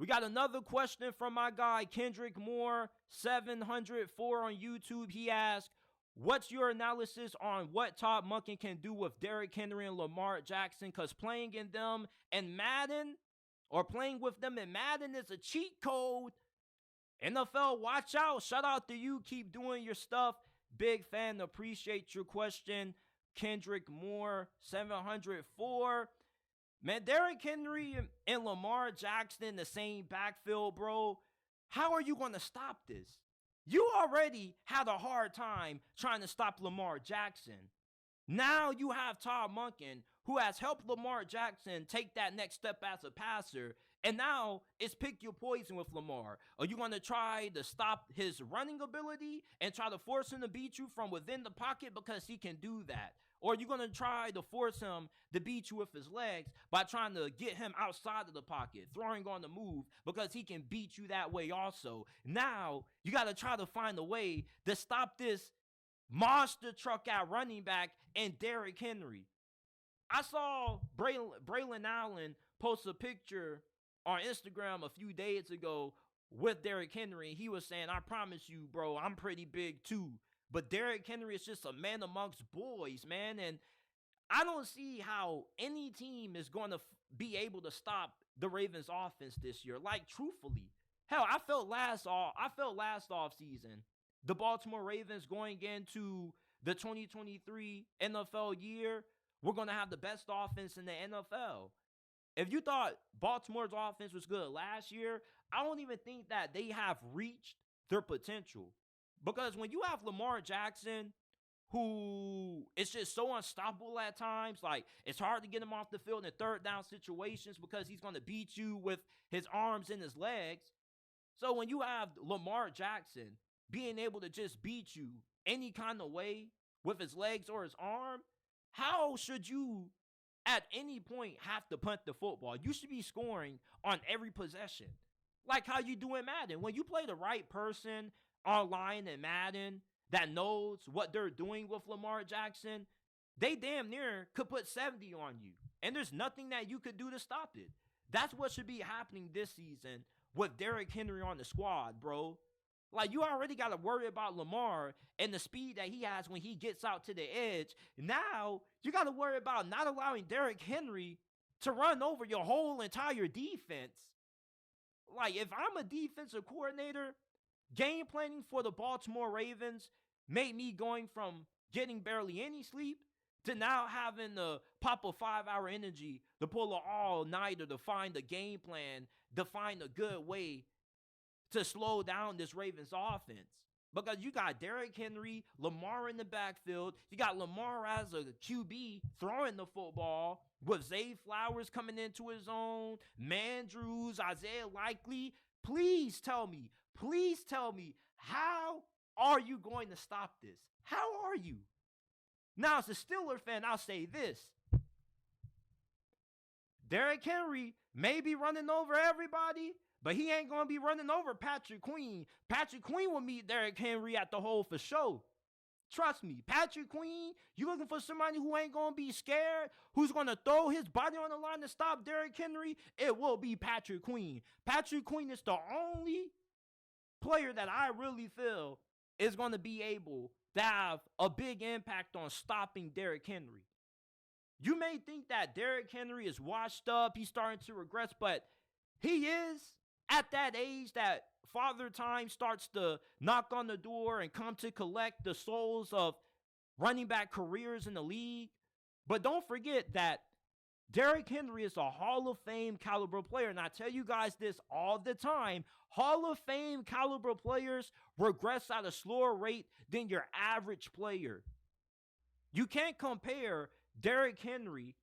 We got another question from my guy, Kendrick Moore, 704 on YouTube. He asked, what's your analysis on what Todd Monken can do with Derrick Henry and Lamar Jackson? Because playing in them and Madden, or playing with them in Madden is a cheat code. NFL, watch out. Shout out to you. Keep doing your stuff. Big fan. Appreciate your question. Kendrick Moore, 704. Man, Derrick Henry and Lamar Jackson in the same backfield, bro. How are you going to stop this? You already had a hard time trying to stop Lamar Jackson. Now you have Todd Monken, who has helped Lamar Jackson take that next step as a passer. And now it's pick your poison with Lamar. Are you going to try to stop his running ability and try to force him to beat you from within the pocket because he can do that? Or are you going to try to force him to beat you with his legs by trying to get him outside of the pocket, throwing on the move because he can beat you that way also? Now you got to try to find a way to stop this monster truck out running back and Derrick Henry. I saw Braylon Allen post a picture on Instagram a few days ago with Derrick Henry. He was saying, I promise you, bro, I'm pretty big too. But Derrick Henry is just a man amongst boys, man. And I don't see how any team is going to be able to stop the Ravens offense this year. Like, truthfully. Hell, I felt last offseason, the Baltimore Ravens going into the 2023 NFL year, we're going to have the best offense in the NFL. If you thought Baltimore's offense was good last year, I don't even think that they have reached their potential. Because when you have Lamar Jackson, who is just so unstoppable at times, like it's hard to get him off the field in third down situations because he's going to beat you with his arms and his legs. So when you have Lamar Jackson being able to just beat you any kind of way with his legs or his arm, how should you at any point have to punt the football? You should be scoring on every possession, like how you do in Madden. When you play the right person online in Madden that knows what they're doing with Lamar Jackson, they damn near could put 70 on you. And there's nothing that you could do to stop it. That's what should be happening this season with Derrick Henry on the squad, bro. Like, you already got to worry about Lamar and the speed that he has when he gets out to the edge. Now, you got to worry about not allowing Derrick Henry to run over your whole entire defense. Like, if I'm a defensive coordinator, game planning for the Baltimore Ravens made me going from getting barely any sleep to now having to pop a 5-hour energy to pull an all-nighter to find a game plan, to find a good way to slow down this Ravens offense. Because you got Derrick Henry, Lamar in the backfield. You got Lamar as a QB throwing the football with Zay Flowers coming into his own, Mandrews, Isaiah Likely. Please tell me, how are you going to stop this? How are you? Now, as a Steelers fan, I'll say this. Derrick Henry may be running over everybody, but he ain't going to be running over Patrick Queen. Patrick Queen will meet Derrick Henry at the hole for sure. Trust me, Patrick Queen, you looking for somebody who ain't going to be scared, who's going to throw his body on the line to stop Derrick Henry? It will be Patrick Queen. Patrick Queen is the only player that I really feel is going to be able to have a big impact on stopping Derrick Henry. You may think that Derrick Henry is washed up, he's starting to regress, but he is at that age that Father Time starts to knock on the door and come to collect the souls of running back careers in the league. But don't forget that Derrick Henry is a Hall of Fame caliber player. And I tell you guys this all the time. Hall of Fame caliber players regress at a slower rate than your average player. You can't compare Derrick Henry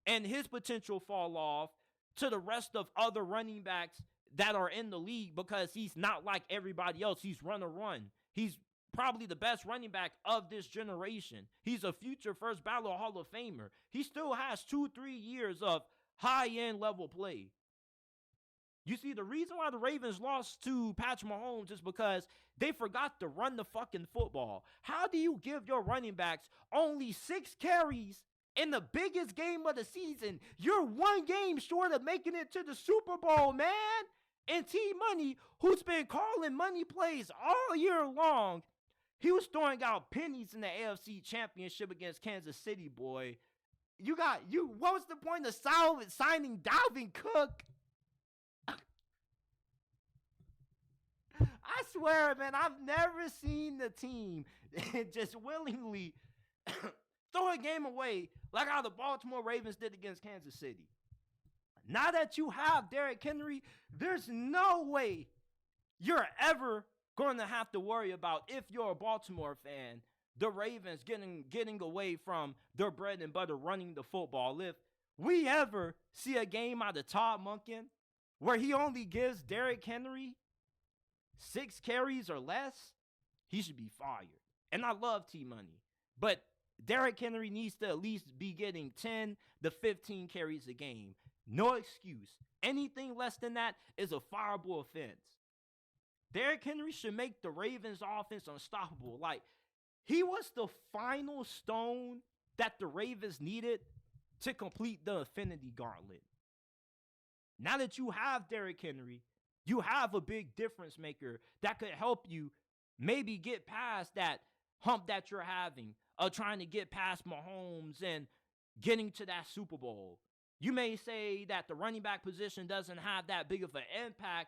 and his potential fall off to the rest of other running backs that are in the league because he's not like everybody else. He's run. He's probably the best running back of this generation. He's a future first ballot Hall of Famer. He still has 2-3 years of high-end level play. You see, the reason why the Ravens lost to Patrick Mahomes is because they forgot to run the fucking football. How do you give your running backs only 6 carries in the biggest game of the season? You're 1 game short of making it to the Super Bowl, man. And T Money, who's been calling money plays all year long, he was throwing out pennies in the AFC Championship against Kansas City, boy. What was the point of signing Dalvin Cook? I swear, man, I've never seen the team just willingly throw a game away like how the Baltimore Ravens did against Kansas City. Now that you have Derrick Henry, there's no way you're ever going to have to worry about, if you're a Baltimore fan, the Ravens getting away from their bread and butter running the football. If we ever see a game out of Todd Monken where he only gives Derrick Henry 6 carries or less, he should be fired. And I love T-Money, but Derrick Henry needs to at least be getting 10 to 15 carries a game. No excuse. Anything less than that is a fireable offense. Derrick Henry should make the Ravens offense unstoppable. Like, he was the final stone that the Ravens needed to complete the Infinity Gauntlet. Now that you have Derrick Henry, you have a big difference maker that could help you maybe get past that hump that you're having of trying to get past Mahomes and getting to that Super Bowl. You may say that the running back position doesn't have that big of an impact,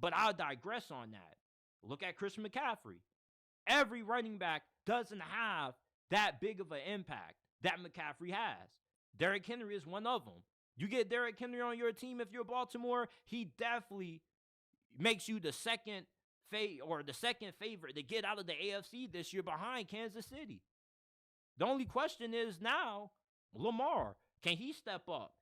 but I'll digress on that. Look at Christian McCaffrey. Every running back doesn't have that big of an impact that McCaffrey has. Derrick Henry is one of them. You get Derrick Henry on your team if you're Baltimore, he definitely makes you the second favorite to get out of the AFC this year behind Kansas City. The only question is now, Lamar, can he step up?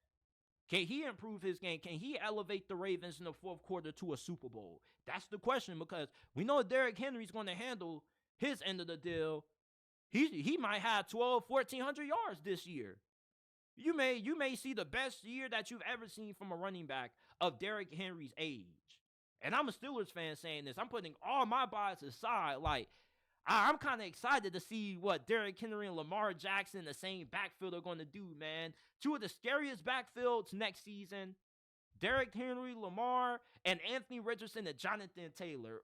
Can he improve his game? Can he elevate the Ravens in the fourth quarter to a Super Bowl? That's the question, because we know Derrick Henry's going to handle his end of the deal. He might have 1,400 yards this year. You may see the best year that you've ever seen from a running back of Derrick Henry's age. And I'm a Steelers fan saying this. I'm putting all my bias aside. Like, I'm kind of excited to see what Derrick Henry and Lamar Jackson, the same backfield, are going to do, man. Two of the scariest backfields next season. Derrick Henry, Lamar, and Anthony Richardson and Jonathan Taylor.